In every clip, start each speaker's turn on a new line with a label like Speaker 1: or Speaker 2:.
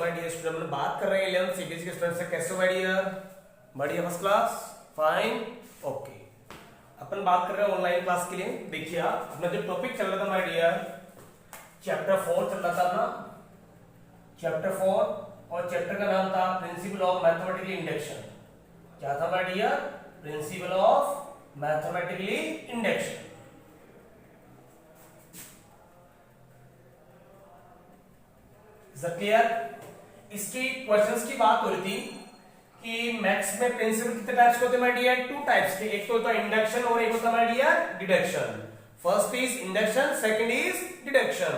Speaker 1: My dear student, हम बात कर रहे हैं 11th सीबीएसई के स्टूडेंट से। कैसे हो माय डियर? बढ़िया, फर्स्ट क्लास, फाइन, ओके। अपन बात कर रहे हैं ऑनलाइन क्लास के लिए। देखिए अपना जो टॉपिक चल रहा था माय डियर, चैप्टर 4 चल रहा था अपना, चैप्टर 4, और चैप्टर का नाम था प्रिंसिपल ऑफ मैथमेटिकल इंडक्शन। क्या था my dear? Principle of mathematically induction. Clear? इसकी क्वेश्चंस की बात हो रही थी कि मैथ्स में प्रिंसिपल कितने टाइप्स के होते हैं माय डियर? 2 टाइप्स के। एक तो होता है इंडक्शन और एक होता है my dear deduction. First is induction, second is deduction.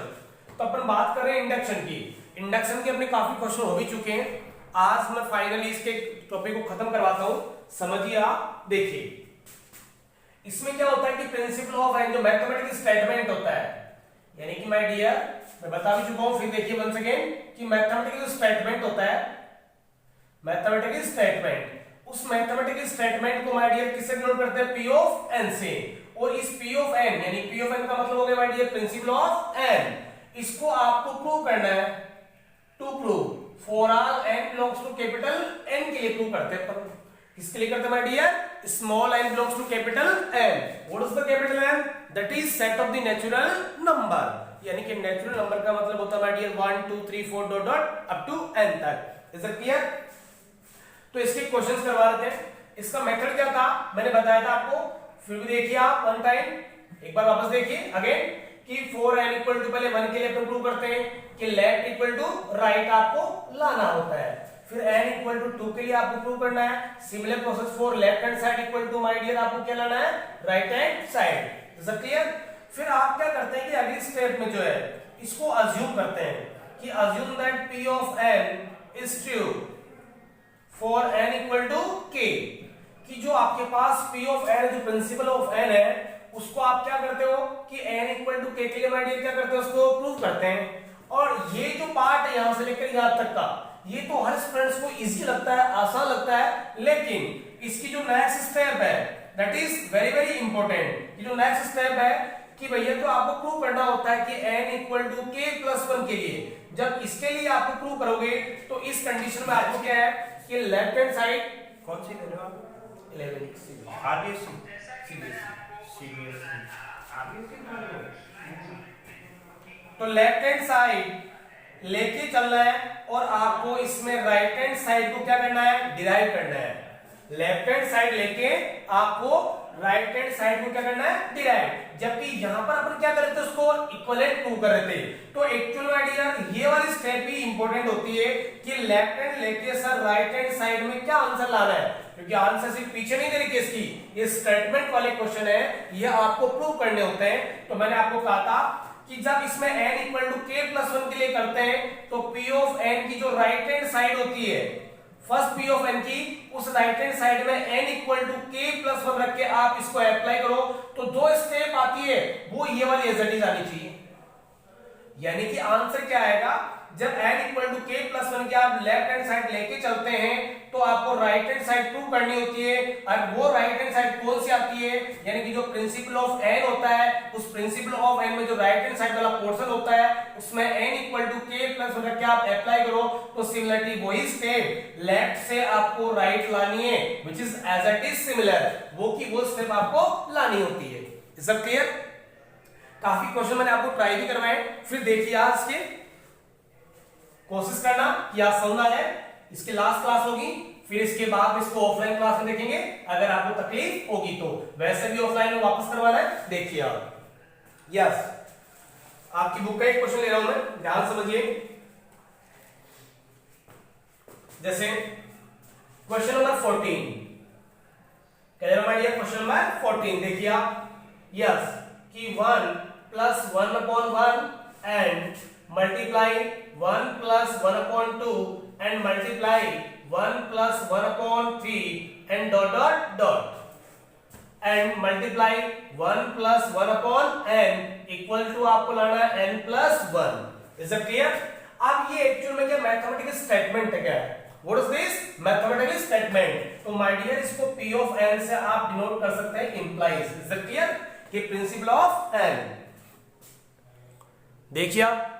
Speaker 1: तो अपन बात कर रहे हैं इंडक्शन की। इंडक्शन के अपने काफी क्वेश्चन हो भी चुके हैं। आज मैं फाइनली इसके टॉपिक को खत्म करवाता हूं। समझिए आप, देखिए इसमें क्या होता है कि प्रिंसिपल ऑफ एंड जो मैथमेटिकल स्टेटमेंट होता है, यानी कि माय डियर मैं बता भी चुका हूं, फिर देखिए वंस अगेन कि मैथमेटिकल स्टेटमेंट होता है, मैथमेटिकल स्टेटमेंट, उस मैथमेटिकल स्टेटमेंट को माय डियर किससे डिनोट करते हैं? पी ऑफ एन से। और इस पी ऑफ एन, यानी पी ऑफ एन का मतलब हो गया my dear principle of N. इसको आपको प्रूव करना है। To prove for all N belongs to capital N के लिए प्रूव करते हैं। किसके लिए करते हैं my dear? Small N belongs to capital N. What is the capital N? That is set of the natural number. यानी कि नेचुरल नंबर का मतलब होता है my dear 1 2 3 4 dot dot up to n तक। Is it clear? तो इसके questions करवा रहे थे। इसका मेथड क्या था मैंने बताया था आपको, फिर भी देखिए आप वन टाइम, एक बार वापस देखिए अगेन कि 4n इक्वल टू, पहले 1 के लिए अपन प्रूव करते हैं कि लेफ्ट इक्वल टू राइट आपको लाना होता है। फिर n इक्वल टू 2 के लिए आपको प्रूव करना है। Similar process for left hand side equal to my dear आपको क्या लाना है? Right hand side. Is it clear? फिर आप क्या करते हैं कि अगली स्टेप में जो है इसको अज्यूम करते हैं कि assume that p of n is true for n equal to k, कि जो आपके पास p ऑफ n जो प्रिंसिपल ऑफ n है उसको आप क्या करते हो कि n इक्वल टू k के लिए माय डियर क्या करते हो? उसको प्रूव करते हैं। और ये जो पार्ट है यहां से लेकर यहां तक का, ये तो हर स्टूडेंट्स को इजी लगता है, आसान लगता है, लेकिन इसकी जो नेक्स्ट स्टेप है that is very very important. ये जो नेक्स्ट स्टेप है कि भैया तो आपको प्रूव करना होता है कि n equal to k plus 1 के लिए। जब इसके लिए आपको प्रूव करोगे तो इस कंडीशन में आपको क्या है कि लेफ्ट हैंड साइड, कौन सी ले रहे हो आप? 11 आरबीएससी सीबीएसई तो लेफ्ट हैंड साइड लेके चलना है और आपको इसमें राइट हैंड साइड को क्या करना है? डिराइव करना है। लेफ्ट हैंड साइड लेके आपको राइट हैंड साइड को क्या करना है? डिराइव। जबकि यहां पर अपन क्या कर रहे थे? उसको इक्विवेलेंट प्रूव कर रहे थे। तो एक्चुअल में डियर ये वाली स्टेप भी इंपॉर्टेंट होती है कि लेफ्ट हैंड लेके सर राइट हैंड साइड में क्या आंसर लाना है, क्योंकि आंसर सिर्फ पीछे नहीं दे रही केस की, ये स्टेटमेंट वाले क्वेश्चन है, ये आपको प्रूव करने होते हैं। तो मैंने आपको कहा था कि जब इसमें n equal to k plus 1 के लिए करते हैं तो p ऑफ n की जो राइट हैंड साइड होती है, फर्स्ट p ऑफ n की, उस राइट हैंड साइड में n equal to k plus 1 रख के आप इसको अप्लाई करो तो दो स्टेप आती है, वो ये वाली एज इट इज आनी चाहिए। यानी कि आंसर क्या आएगा? जब n equal to k plus 1 के आप लेफ्ट हैंड साइड लेके चलते हैं तो आपको राइट हैंड साइड प्रूव करनी होती है। और वो राइट हैंड साइड कौन सी आती है? यानी कि जो प्रिंसिपल ऑफ n होता है, उस प्रिंसिपल ऑफ n में जो राइट हैंड साइड वाला पोर्शन होता है उसमें n equal to k plus 1 रख के आप अप्लाई करो तो सिमिलरिटी वही स्टेप लेफ्ट से आपको राइट लानी है, which is as it is similar, वो की वो स्टेप आपको लानी होती है। Is that clear? काफी क्वेश्चन मैंने आपको ट्राई भी करवाए, फिर देखिए आज के कोशिश करना कि आप समझ आ जाए। इसकी लास्ट क्लास होगी, फिर इसके बाद इसको ऑफलाइन क्लास में देखेंगे अगर आपको तकलीफ होगी तो। वैसे भी ऑफलाइन में वापस करवाना है, देखिए आप। यस, आपकी बुक का एक क्वेश्चन ले रहा हूं मैं, ध्यान समझिए। जैसे क्वेश्चन नंबर 14, कह रहा हूं क्वेश्चन नंबर 14 देखिए आप। यस, कि 1 plus 1 upon 1 and multiply 1 plus 1 upon 2 and multiply 1 plus 1 upon 3 and dot dot dot and multiply 1 plus 1 upon n equal to आपको लाना है n plus 1। Is it clear? अब ये एक्चुअल में क्या मैथमेटिकल स्टेटमेंट है? क्या है? What is this? Mathematical statement. तो माय डियर इसको p ऑफ n से आप डिनोट कर सकते हैं इंप्लाइज। Is it clear? कि प्रिंसिपल ऑफ n। देखिए आप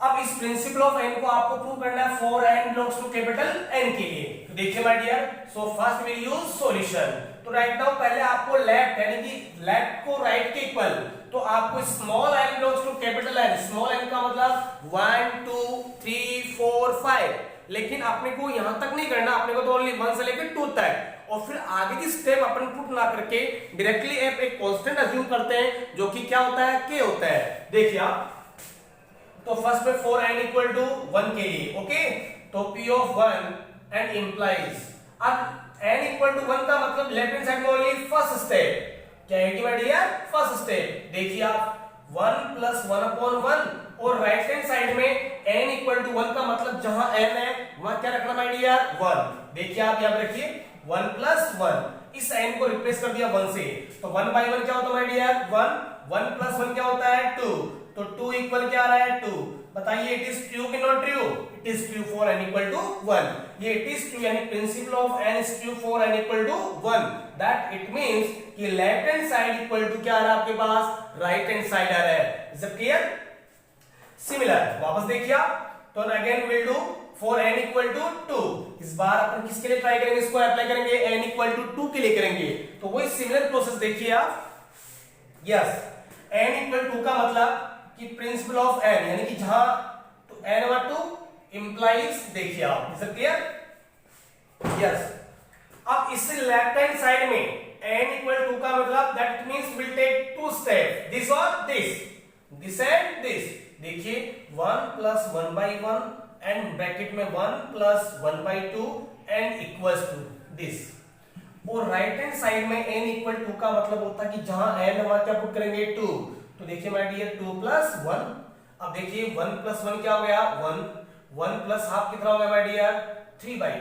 Speaker 1: अब इस प्रिंसिपल ऑफ एन को आपको प्रूव करना है for N belongs to capital N के लिए। तो देखिए my dear, so first will use solution. तो राइट नाउ पहले आपको लेफ्ट यानी कि लेफ्ट को राइट के इक्वल, तो आपको small N belongs to capital N, small N का मतलब 1 2 3 4 5, लेकिन अपने को यहां तक नहीं करना, अपने को तो ओनली 1 से लेकर 2 तक, और फिर आगे की स्टेप अपन पुट ना करके डायरेक्टली एक कांस्टेंट अज्यूम करते हैं जो कि क्या होता है, k होता है। देखिए आप, तो फर्स्ट में फॉर n इक्वल टू 1 के लिए, ओके, तो p ऑफ 1 एंड इंप्लाइज, अब n इक्वल टू 1 का मतलब लेफ्ट हैंड साइड में ओनली फर्स्ट स्टेप, क्या है कि बढ़िया फर्स्ट स्टेप। देखिए आप 1 प्लस 1 अपॉन 1, और राइट हैंड साइड में n इक्वल टू 1 का मतलब जहां n है वहां क्या रखना माय डियर 1। देखिए आप यहां रखिए 1 प्लस 1, इस n को रिप्लेस कर दिया 1 से, तो 1 बाई 1 क्या होता है माय डियर 1, 1 प्लस 1 क्या होता है 2, तो 2 इक्वल क्या आ रहा है 2। बताइए इट इज ट्रू कि not true, it is true for n equal to 1। ये इट इज ट्रू यानी principle of n is true for n equal to 1, that it means कि left hand side equal to क्या आ रहा है आपके पास, राइट हैंड साइड आ रहा है। Is it clear? सिमिलर वापस देखिए आप, तो again will do for n equal to 2, इस बार अपन किसके लिए ट्राई करेंगे, इसको अप्लाई करेंगे n इक्वल टू 2 के लिए करेंगे, तो वही सिमिलर प्रोसेस देखिए आप। यस, n इक्वल 2 का मतलब कि प्रिंसिपल ऑफ n यानी कि जहां तो n ओवर 2 इंप्लाइज, देखिए आप, इज इट क्लियर? यस, अब इस लेफ्ट हैंड साइड में n इक्वल 2 का मतलब that means will take 2 step, this और दिस एंड दिस। देखिए 1 प्लस 1 बाई 1 एंड ब्रैकेट में 1 plus 1 by 2 and equals to this, और राइट हैंड साइड में n इक्वल 2 का मतलब होता है कि जहां n हमारा क्या पुट करेंगे 2, तो देखिए माय डियर 2 प्लस 1, अब देखिए 1 प्लस 1 क्या हो गया 1, 1 प्लस हाफ कितना हो गया my dear 3 by 2।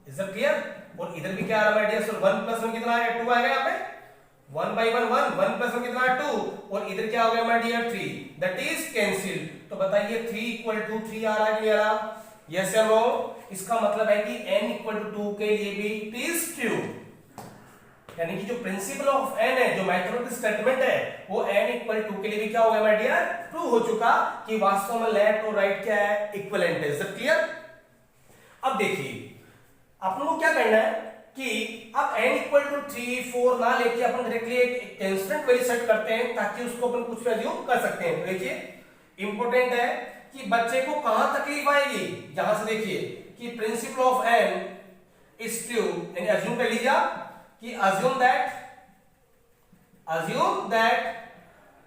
Speaker 1: Is it clear? और इधर भी क्या आ रहा है माय डियर, सो 1 प्लस 1 कितना आएगा 2 आएगा यहाँ पे, 1 बाई 1 1, 1 प्लस 1 कितना है 2, और इधर क्या हो गया my dear 3, that is cancel. तो बताइए 3 इक्वल टू 3 आ रहा है कि नहीं आ रहा, यस या नो? इसका मतलब है कि n इक्वल टू 2 के लिए भी इट इज ट्रू, यानी कि जो प्रिंसिपल ऑफ n है, जो मैथमेटिकल स्टेटमेंट है, वो n इक्वल 2 के लिए भी क्या हो गया माय डियर ट्रू हो चुका, कि वास्तव में लेफ्ट और राइट क्या है, इक्विवेलेंट है। Is it clear? अब देखिए अपन को क्या करना है कि अब n इक्वल टू 3 4 ना लेके अपन डायरेक्टली एक कांस्टेंट वैल्यू सेट करते हैं, ताकि उसको अपन कुछ वैल्यू कर सकते हैं। तो देखिए इंपॉर्टेंट है कि बच्चे को कहां तकलीफ आएगी, यहां से देखिए कि principal of n is true, यानी अज्यूम कर लीजिए आप कि assume that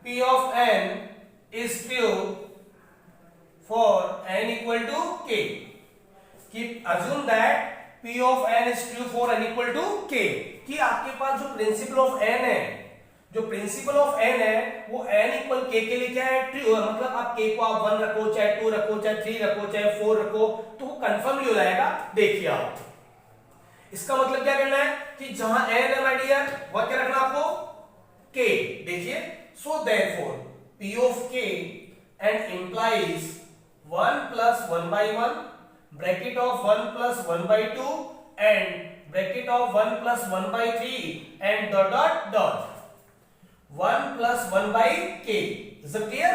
Speaker 1: p of n is true for n equal to k, कि assume that p of n is true for n equal to k, कि आपके पास जो प्रिंसिपल ऑफ n है, जो प्रिंसिपल ऑफ n है वो n इक्वल k के लिए क्या है ट्रू है, मतलब आप k को आप 1 रखो, चाहे 2 रखो, चाहे 3 रखो, चाहे 4 रखो, तो वो कंफर्मली हो जाएगा। देखिए आप, इसका मतलब क्या करना है कि जहां n है माय डियर वह क्या रखना आपको k। देखिए so therefore p of k and implies 1 plus 1 by 1 bracket of 1 plus 1 by 2 and bracket of 1 plus 1 by 3 and dot dot dot 1 plus 1 by k, is it clear?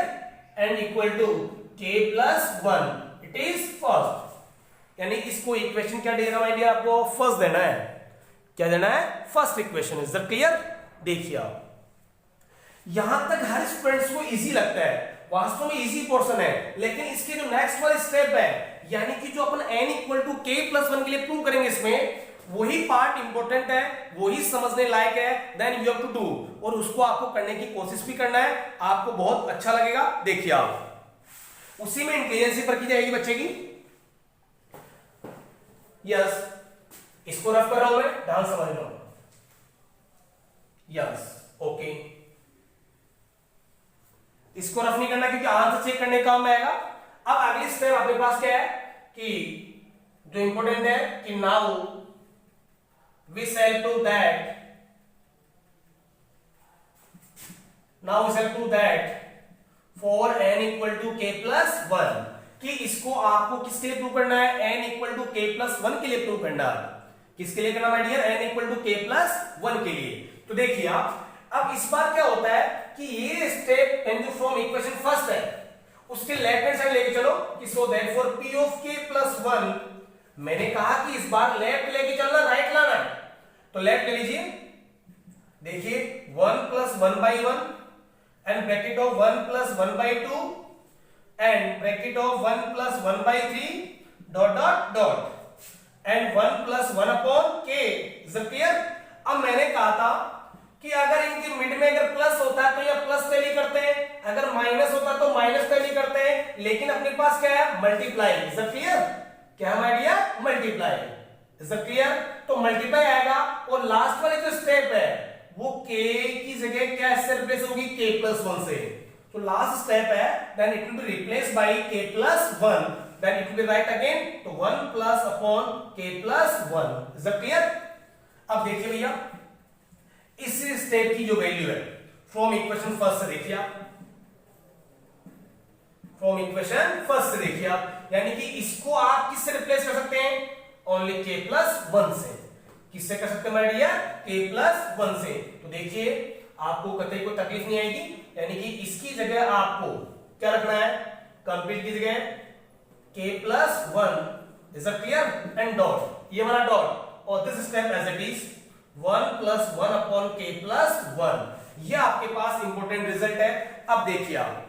Speaker 1: and equal to k plus 1, it is first, यानी इसको equation क्या दे रहा है आपको first देना है, क्या देना है first equation. Is that clear? देखिए आप, यहां तक हर स्टूडेंट्स को इजी लगता है, वास्तव में इजी पोर्शन है, लेकिन इसके जो नेक्स्ट वाला स्टेप है, यानी कि जो अपन n equal to k plus 1 के लिए प्रूव करेंगे, इसमें वही पार्ट इंपॉर्टेंट है, वही समझने लायक है, then you have to do, और उसको आपको करने की कोशिश भी करना है, आपको बहुत अच्छा लगेगा। देखिए आप, उसी में इंटेलिजेंसी परखी जाएगी बच्चे की। यस, इसको रफ कर रहा हूं मैं, ध्यान समझ लो। यस, ओके, इसको रफ नहीं करना क्योंकि आंसर चेक करने का काम आएगा। अब अगली स्टेप आपके पास क्या है कि जो इंपॉर्टेंट है कि now we shall prove that for n equal to k plus 1, कि इसको आपको किसके लिए प्रूव करना है, n equal to k plus 1 के लिए प्रूव करना है। किसके लिए करना my dear, n equal to k plus 1 के लिए। तो देखिए आप, अब इस बार क्या होता है कि ये स्टेप जो फ्रॉम इक्वेशन फर्स्ट है उसके लेफ्ट हैंड साइड लेके चलो कि so therefore p of k plus 1, मैंने कहा कि इस बार लेफ्ट लेके चलना, राइट लाना है, तो लेफ्ट ले लीजिए। देखिए 1 plus 1 by 1 and bracket of 1 plus 1 by 2 and bracket of 1 plus 1 by 3 dot dot dot and 1 plus 1 upon k। Is it clear? अब मैंने कहा था कि अगर इनके मिड में अगर प्लस होता है तो ये प्लस टैली करते हैं, अगर माइनस होता है तो माइनस टैली करते हैं, लेकिन अपने पास क्या है? मल्टीप्लाई। Is it clear? क्या है idea? Multiply. Is it clear? तो मल्टीप्लाई आएगा और लास्ट वाली जो स्टेप है वो k की जगह क्या से रिप्लेस होगी? k प्लस 1 से। तो लास्ट स्टेप है then it will be replace by k plus 1, then it will be right again, तो 1 plus upon k plus 1। Is it clear? अब देखिए भैया इस स्टेप की जो वैल्यू है फ्रॉम इक्वेशन फर्स्ट से देखिए आप, फ्रॉम इक्वेशन फर्स्ट से देखिए आप, यानी कि इसको आप किससे रिप्लेस कर सकते हैं? ओनली k प्लस 1 से। किससे कर सकते हैं माय डियर? k प्लस 1 से। तो देखिए आपको कतई कोई तकलीफ नहीं आएगी, यानी कि इसकी जगह आपको क्या रखना है? कंप्लीट की जगह k plus 1। Is it clear? And dot, ये वाला डॉट और this step as it is 1 plus 1 upon k plus 1। ये आपके पास इंपॉर्टेंट रिजल्ट है। अब देखिए आप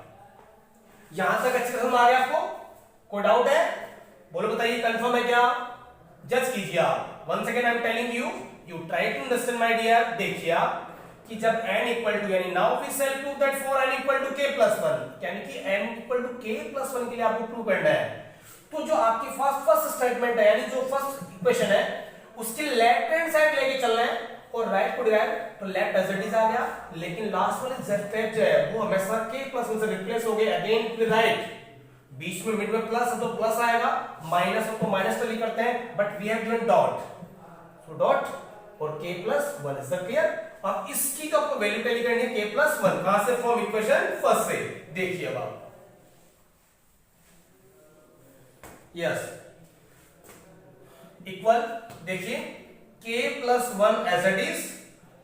Speaker 1: यहां तक अच्छे समझ आ गया आपको? कोई डाउट है? बोलो बताइए, कंफर्म है क्या? जज कीजिए आप। Once again I am telling you, you try to understand my dear. देखिए आप कि जब n इक्वल टू, यानी now we shall prove that for n equal to k plus 1, यानी कि n equal to k plus 1 के लिए आपको प्रूव करना है। तो जो आपके पास फर्स्ट स्टेटमेंट है, यानी जो फर्स्ट इक्वेशन है, उसके लेफ्ट हैंड साइड लेके चलना है और राइट को डिराइव, तो लेफ्ट एज इट इज आ गया, लेकिन लास्ट वाली स्टेप जो है वो हमेशा k प्लस 1 से रिप्लेस हो गई, अगेन टू राइट। बीच में मिड में प्लस है तो प्लस आएगा, माइनस हो तो माइनस टैली करते हैं, but we have given dot, so dot और k plus 1। Is that clear? अब इसकी तो आपको वैल्यू टैली करनी है k प्लस 1, कहां से? फ्रॉम इक्वेशन फर्स्ट से। देखिए अब आप, यस इक्वल, देखिए k plus 1 as it is,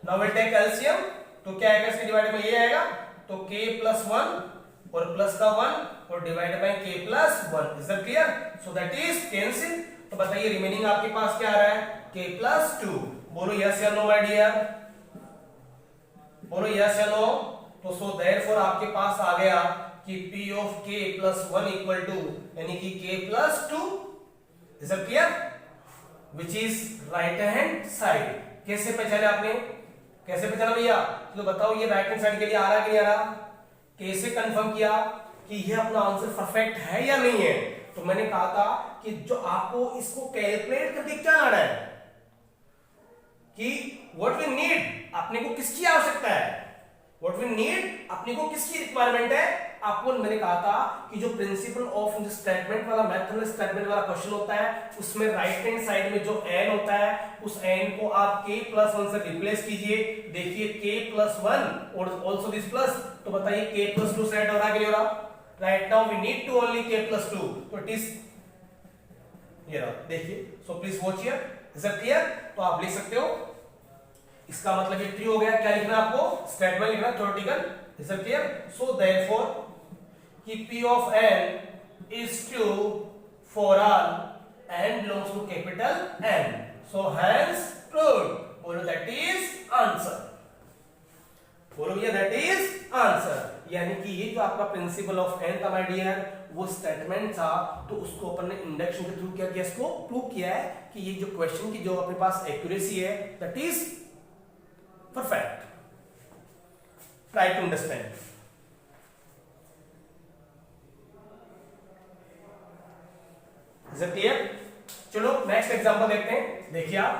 Speaker 1: now we take LCM, तो क्या आएगा? इसके डिवाइड में ये आएगा, तो k प्लस 1 और प्लस का 1 और divide by k plus 1। Is that clear? So that is cancel. तो बताइए रिमेनिंग आपके पास क्या आ रहा है? k plus 2। बोलो यस या नो माय डियर? बोलो यस या नो? तो सो देयरफॉर आपके पास आ गया कि p of k plus 1 equal to, यानी कि k plus 2। Is that clear? Which is right hand side. कैसे पहचाने आपने? कैसे पहचाना भैया? तो बताओ ये राइट हैंड साइड के लिए आ रहा है कि नहीं आ रहा? कैसे कंफर्म किया कि ये अपना आंसर परफेक्ट है या नहीं है? तो मैंने कहा था कि जो आपको इसको कैलकुलेट करके क्या लाना है कि व्हाट वी नीड, अपने को किसकी आवश्यकता है, व्हाट वी नीड, अपने को किसकी रिक्वायरमेंट है। आपको मैंने कहा था कि जो प्रिंसिपल ऑफ स्टेटमेंट वाला मेथड स्टेटमेंट वाला क्वेश्चन होता है उसमें राइट हैंड साइड में जो n होता है उस n को आप k प्लस 1 से रिप्लेस कीजिए। देखिए k प्लस 1 और ऑल्सो दिस प्लस, तो बताइए k प्लस 2 से ऐड हो रहा है कि नहीं हो रहा? Right now we need to only k plus 2, तो इट इज ये रहा, देखिए। So please watch here. Is it clear? तो आप लिख सकते हो, इसका मतलब ये ट्रू हो गया। क्या लिखना आपको? स्टेटमेंट लिखना, theoretical. Is it clear? So therefore कि p of n is true for all n belongs to capital N, so hence true। बोलो that is answer, बोलो भैया that is answer। यानी कि ये जो आपका प्रिंसिपल ऑफ n था माय डियर, वो स्टेटमेंट था, तो उसको अपन ने इंडक्शन के थ्रू क्या किया? इसको प्रूव किया है कि ये जो क्वेश्चन की जो अपने पास एक्यूरेसी है that is perfect. Try to understand. Is it clear? चलो नेक्स्ट एग्जांपल देखते हैं। देखिए आप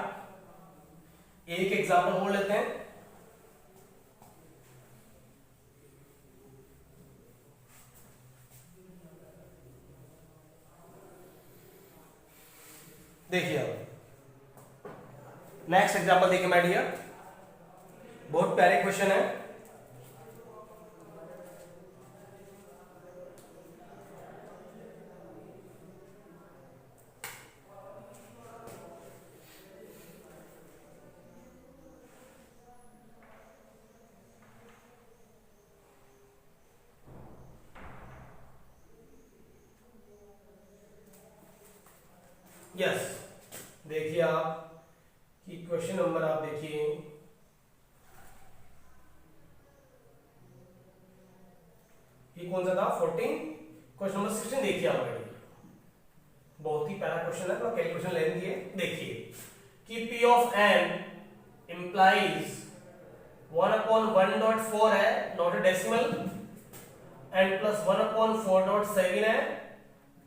Speaker 1: एक एग्जांपल और लेते हैं। देखिए अब नेक्स्ट एग्जांपल देखिए माय डियर, बहुत प्यारे क्वेश्चन है। ये कौन सा था 14, क्वेश्चन नंबर 16 देखिए ऑलरेडी, बहुत ही प्यारा क्वेश्चन है, तो कैलकुलेशन ले दिए। देखिए कि P of n implies 1/1.4 है, not a decimal, and plus 1/4.7 है,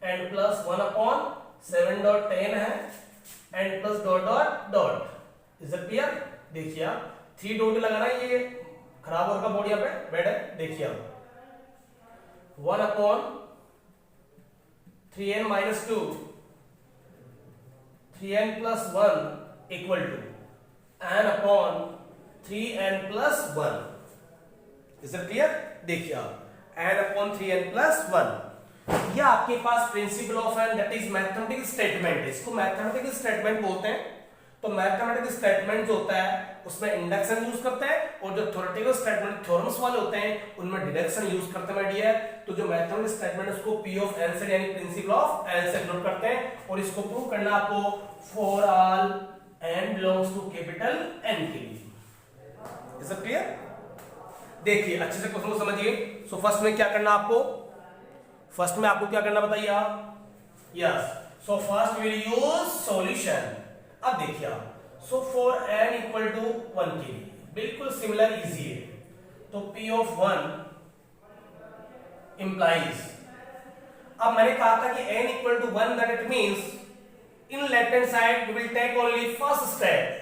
Speaker 1: एंड प्लस 1/7.10 है, and plus dot dot dot. Is it clear? देखिए आप 3 डॉट लगाना, ये खराब होगा बोर्ड यहाँ पे बेड है। देखिए आप 1/3n minus 2 3n plus 1 equal to n upon 3n plus 1। Is it clear? देखिए आप n upon 3n plus 1, यह आपके पास principle of N that is mathematical statement, इसको मैथमेटिकल स्टेटमेंट बोलते हैं। तो मैथमेटिकल स्टेटमेंट जो होता है उसमें इंडक्शन यूज करते हैं, और जो थ्योरेटिकल स्टेटमेंट थ्योरम्स वाले होते हैं उनमें डिडक्शन यूज करते हैं डियर। तो जो मैथमेटिकल स्टेटमेंट है उसको P of n से यानी प्रिंसिपल ऑफ n से डिनोट करते हैं, और इसको प्रूव करना आपको for all n belongs to capital N के लिए। Is it clear? देखिए अच्छे से क्वेश्चन को समझिए। सो फर्स्ट में क्या करना आपको, फर्स्ट में आपको क्या करना बताइए आप? Yes, so first will use solution. अब देखिए आप, so for n equal to 1 के लिए बिल्कुल सिमिलर इजी है। तो P of 1 implies, अब मैंने कहा था कि n equal to 1 that it means in left hand side we will take only first step.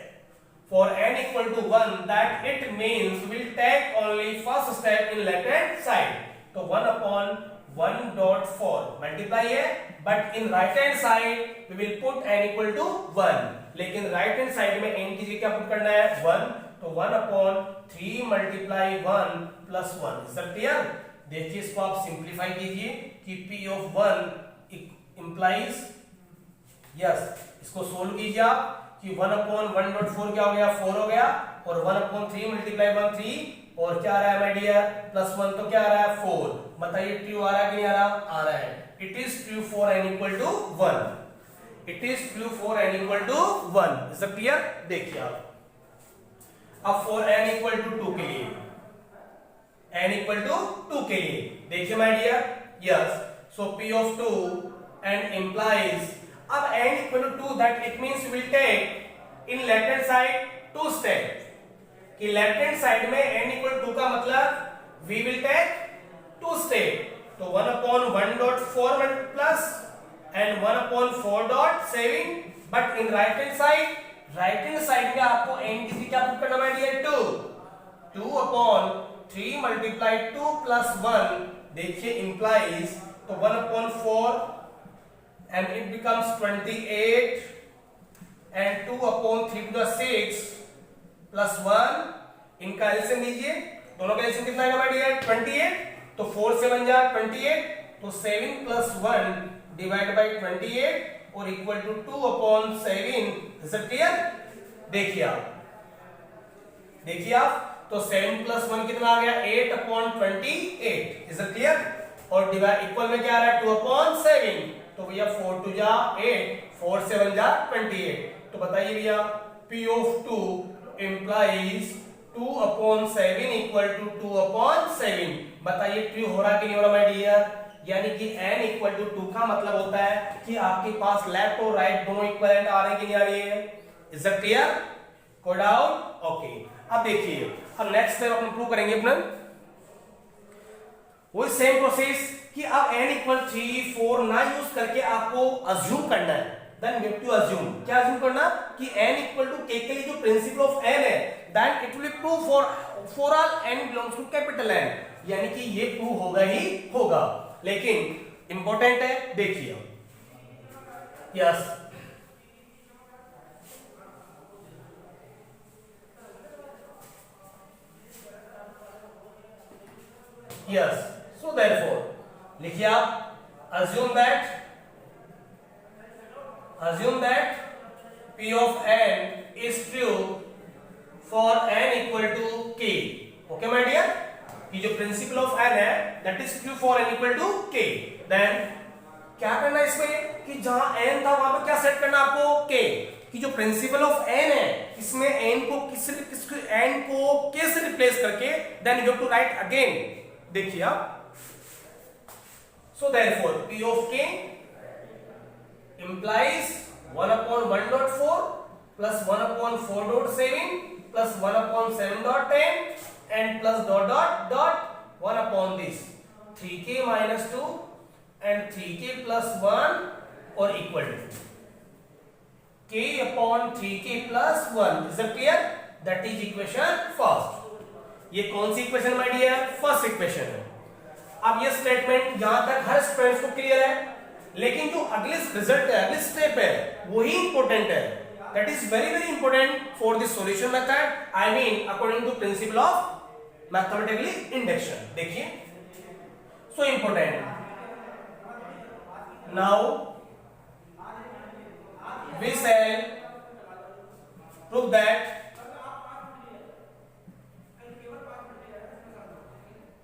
Speaker 1: For n equal to 1 that it means we will take only first step in left hand side. तो 1/1.4 multiply है, but in right hand side we will put n equal to 1, लेकिन right hand side में n की जगह क्या put करना है 1, तो 1/3 multiply 1 plus 1। Is that clear? देखिए इसको आप सिंप्लीफाई कीजिए कि P of 1 implies, यस इसको सोल्व कीजिए आप कि 1/1.4 क्या हो गया 4 हो गया, और 1/3 मल्टीप्लाई 1 3, और क्या आ रहा है माय डियर प्लस 1, तो क्या आ रहा है 4। बताइए ट्रू आ रहा है कि नहीं आ रहा? आ रहा है। It is true for n equal to 1, it is true for n equal to 1। Is it clear? देखिए आप अब फॉर n इक्वल टू 2 के लिए, n इक्वल टू 2 के लिए देखिए my dear, yes so P of 2 and implies, अब n equal to 2 that it means we will take in left hand side 2 step, कि left hand side में n equal to 2 का मतलब we will take 2 step। तो 1/1.4 plus and 1/4.7, but in right hand side में आपको n की जगह क्या पुट करना है 2, 2/3 multiply 2 plus 1, देखिए implies, तो 1/4 and it becomes 28, and 2/3 to 6 plus 1, इनका एलसीएम लीजिए, दोनों का एलसीएम कितना आएगा डियर 28, तो 4 से बन जाए 28, तो 7 plus 1 डिवाइड बाय 28 और equal to 2/7। Is it clear? देखिए आप तो 7 plus 1 कितना आ गया 8/28। Is it clear? और डिवाइड इक्वल में क्या आ रहा है 2/7, तो भैया 4 2 जा 8, 4 से 1 जा 28। तो बताइए भैया P of 2 implies 2/7 equal to 2/7। बताइए ट्रू हो रहा कि नहीं हो रहा माय डियर? यानी कि n equal to 2 का मतलब होता है कि आपके पास लेफ्ट और राइट दोनों इक्विवेलेंट आ रहे हैं कि नहीं आ रही है? Is that clear? कोई डाउट? ओके, अब देखिए अब नेक्स्ट स्टेप अपन प्रूव करेंगे अपना वही सेम प्रोसेस कि अब n इक्वल 3 4 ना यूज करके आपको अज्यूम करना है। Then we have to assume, क्या अज्यूम करना कि n इक्वल टू k के लिए जो प्रिंसिपल ऑफ n है that it will prove for all n belongs to capital N, यानी कि ये प्रूव होगा ही होगा। लेकिन इंपॉर्टेंट है, देखिए यस यस सो देयरफॉर लिखिए आप assume that P of n is true for n equal to k। okay my dear, कि जो प्रिंसिपल ऑफ n है that is true for n equal to k। then क्या करना है इसमें कि जहां n था वहां पे क्या सेट करना आपको k, कि जो प्रिंसिपल ऑफ n है इसमें n को n को k से रिप्लेस करके then you have to write again। देखिए आप So therefore P of k implies 1 upon 1.4 plus 1 upon 4.7 plus 1 upon 7.10 and plus dot dot dot 1 upon this 3k minus 2 and 3k plus 1 or equal to k upon 3k plus 1. Is that clear? That is equation first. ये कौन सी equation my dear? First equation है. अब ये statement यहां तक हर student को clear है, लेकिन जो अगले रिजल्ट है, अगले स्टेप है, वही इंपॉर्टेंट है. That is very very important for this solution method. I mean according to principle of mathematically induction. देखिए, so important. Now we shall prove that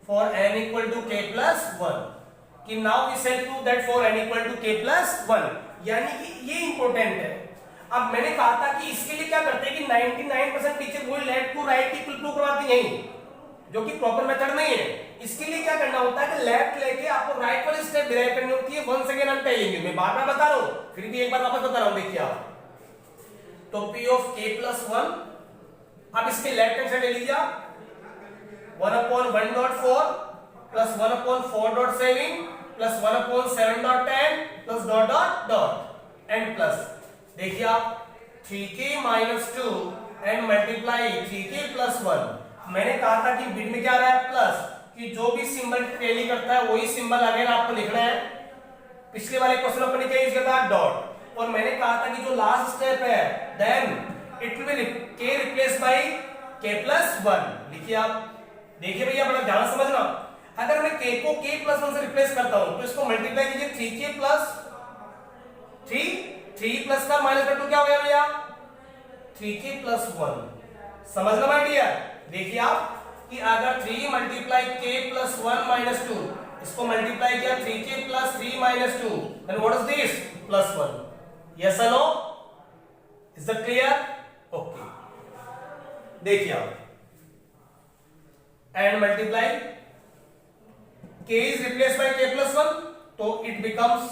Speaker 1: for n equal to k plus 1 कि now we shall prove that for n equal to k plus 1. यानी कि ये important है. अब मैंने कहा था कि इसके लिए क्या करते हैं कि 99% टीचर वही लेफ्ट टू राइट की प्रूव करवाती हैं, जो कि प्रॉपर मेथड नहीं है. इसके लिए क्या करना होता है कि लेफ्ट लेके आपको राइट वाली स्टेप डिराइव करनी होती है. Once again I am telling you, मैं बार बार बता रहा हूं, फिर भी एक बार वापस बता रहा हूं. देखिए आप, तो p of k plus 1, अब इसके लेफ्ट हैंड साइड ले लीजिए आप. 1 upon 1.4 plus 1 upon 4.7 plus 1 upon 7.10 plus dot dot dot and plus देखिए आप 3k minus 2 and multiply 3k plus 1. मैंने कहा था कि बिट में क्या आ रहा है? प्लस. कि जो भी सिंबल टैली करता है वही सिंबल अगेन आपको लिखना है. पिछले वाले क्वेश्चन में अपने क्या यूज किया था? डॉट. और मैंने कहा था कि जो लास्ट स्टेप है then it will k replace by k plus 1. लिखिए आप. देखिए भैया, बड़ा ध्यान समझना. अगर मैं k को k plus 1 से रिप्लेस करता हूं तो इसको मल्टीप्लाई कीजिए 3k plus 3 प्लस का माइनस का 2 क्या हो गया भैया? 3k plus 1. समझना माय डियर. देखिए आप कि अगर 3 मल्टीप्लाई k plus 1 minus 2, इसको मल्टीप्लाई किया 3k plus 3 minus 2, then what is this? plus 1. Yes or no? Is that clear? Okay. देखिए आप, and multiply k is replaced by k plus 1, तो it becomes,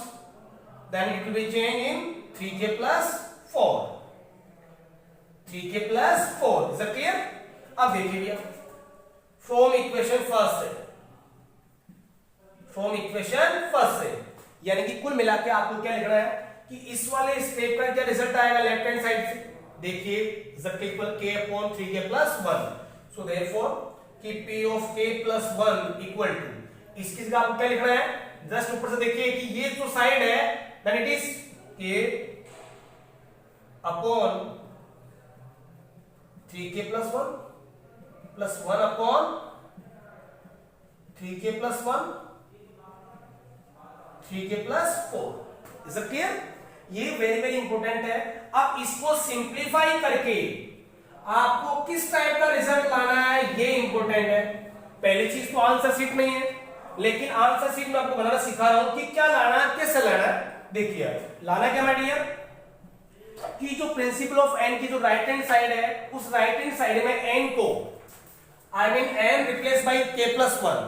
Speaker 1: then it will be changed in 3k plus 4. 3k plus 4. Is that clear? अब देखिए भैया, from equation first से, from equation first से, यानी कि कुल मिला के आपको क्या लिखना है कि इस वाले स्टेप का क्या रिजल्ट आएगा लेफ्ट हैंड साइड से. देखिए z equal k upon 3k plus 1. So therefore कि p of k plus 1 equal to, इसकी जगह आपको क्या लिखना है? जस्ट ऊपर से देखिए कि ये जो साइड है then it is k upon 3k plus 1 plus 1 upon 3k plus 1 3k plus 4. Is it clear? ये वेरी वेरी इंपॉर्टेंट है. अब इसको सिंप्लीफाई करके आपको किस टाइप का रिजल्ट लाना है ये इंपॉर्टेंट है. पहली चीज तो आंसर शीट नहीं है, लेकिन आंसर शीट में आपको बनाना सिखा रहा हूं कि क्या लाना है, कैसे लाना है. देखिए लाना क्या माय डियर, कि जो प्रिंसिपल ऑफ n की जो राइट हैंड साइड है, उस राइट हैंड साइड में n को I mean n replace by k plus 1,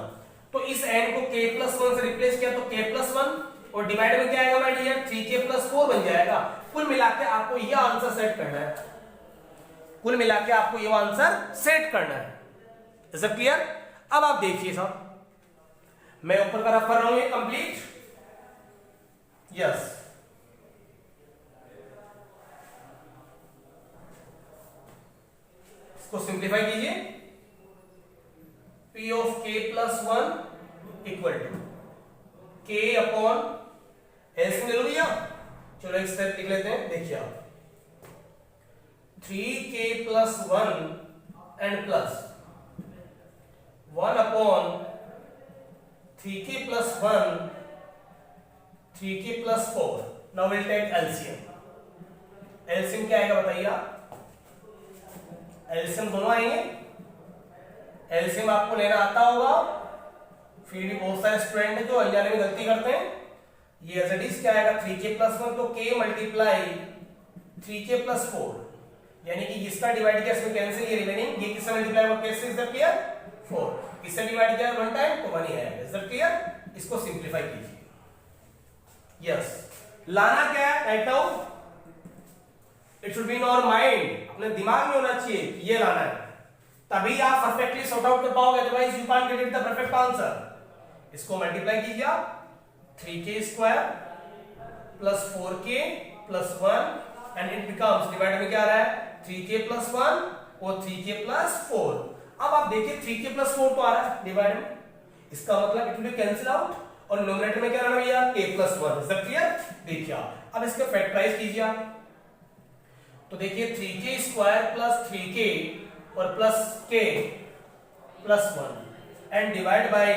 Speaker 1: तो इस n को k plus 1 से रिप्लेस किया तो k plus 1 और डिवाइड में क्या आएगा माय डियर? 3k plus 4 बन जाएगा. कुल मिला के आपको यह आंसर सेट करना है. कुल मिला के आपको यह आंसर सेट करना है. Is it clear? अब आप देखिए साहब, मैं ऊपर का रफ कर रहा हूं ये कंप्लीट. यस, इसको सिंप्लीफाई कीजिए. p of k plus 1 equal to k upon LCM ले लो भैया. चलो एक स्टेप लिख लेते हैं. देखिए आप 3k plus 1 and plus 1 upon 3k plus 1 3k plus 4. Now will take LCM. LCM क्या आएगा बताइए आप? एलसीएम दोनों आएंगे. एलसीएम आपको लेना आता होगा, फिर भी बहुत सारे स्टूडेंट हैं जो अनजाने में गलती करते हैं. ये एज इट इज क्या आएगा? 3k plus 1, तो k मल्टीप्लाई 3k plus 4, यानी कि इसका डिवाइड किया इसमें कैंसिल, ये रिमेनिंग ये किससे मल्टीप्लाई होगा? कैसे? Is that clear? 4. इससे डिवाइड किया 1 टाइम तो 1 ही आएगा. Is that clear? इसको सिंप्लीफाई कीजिए. यस, लाना क्या है, right now it should be in our mind, अपने दिमाग में होना चाहिए ये लाना है, तभी आप परफेक्टली सॉर्ट आउट कर पाओगे, otherwise you can't get it the perfect answer. इसको मल्टीप्लाई कीजिए आप, 3k square plus 4k plus 1 and it becomes, divide में क्या आ रहा है, 3k प्लस 1 और 3k प्लस 4। अब आप देखिए 3k प्लस 4 तो आ रहा है डिवाइड में, इसका मतलब इट विल कैंसिल आउट, और न्यूमरेटर में क्या रहना भैया, k plus 1। Is that clear? देखिए अब इसका फैक्टराइज कीजिए आप, तो देखिए 3k स्क्वायर प्लस 3k और plus k plus 1 and divide by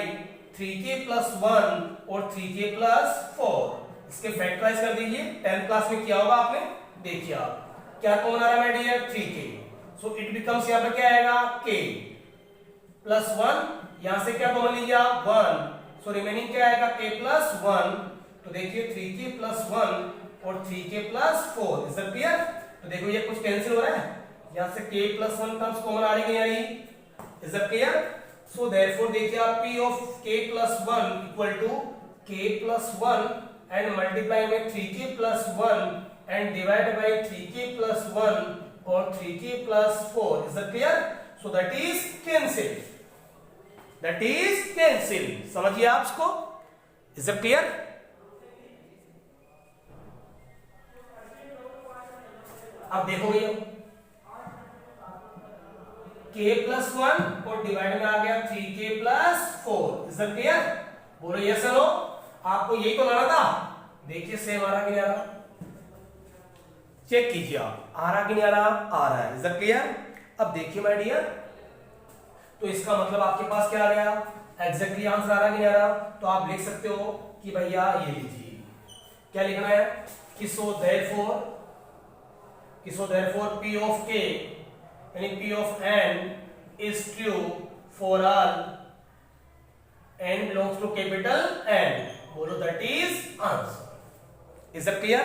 Speaker 1: 3k plus 1 और 3k प्लस 4। इसके फैक्टराइज कर दीजिए, 10th क्लास में किया होगा आपने, देखिए आप क्या कॉमन आ रहा है dear, 3k, so it becomes यहां पर क्या आएगा, k प्लस 1, यहां से क्या कॉमन लीजिए आप, 1, सो रिमेनिंग क्या आएगा, k प्लस 1। तो देखिए 3k प्लस 1 और 3k plus 4। Is that clear? तो देखो ये कुछ कैंसिल हो रहा है, यहां से k प्लस 1 टर्म्स कॉमन आ रही है, is that clear? So therefore देखिए आप p of k plus 1 equal to k plus 1 and multiply में 3k plus 1 and divide by 3k plus 1 और 3k plus 4। Is that clear? So that is cancel, that is cancel. समझिए आप इसको, is that clear? अब देखो भैया k plus 1 और divide में आ गया 3k plus 4। Is that clear? बोलो यस और नो। आपको यही तो लाना था, देखिए सेम आ रहा कि नहीं आ रहा, चेक कीजिए आप, आ रहा कि नहीं आ रहा, आ रहा है। Is that clear? अब देखिए माय डियर, तो इसका मतलब आपके पास क्या आ गया, एग्जैक्टली आंसर आ रहा कि नहीं आ रहा, तो आप लिख सकते हो कि भैया ये लीजिए, क्या लिखना है कि so therefore p of k यानी p of n is true for all n belongs to capital N। बोलो that is answer. Is that clear?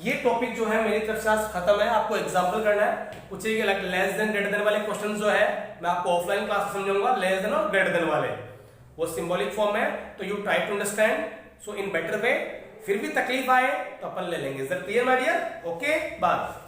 Speaker 1: ये टॉपिक जो है मेरी तरफ से आज खत्म है, आपको एग्जांपल करना है कुछ लेस देन ग्रेटर देन वाले क्वेश्चन जो है मैं आपको ऑफलाइन क्लास में समझाऊंगा, लेस देन और ग्रेटर देन वाले वो सिंबॉलिक फॉर्म है, तो you try to understand so in better way. फिर भी तकलीफ आए तो अपन ले लेंगे। Is that clear my dear? Okay, bye.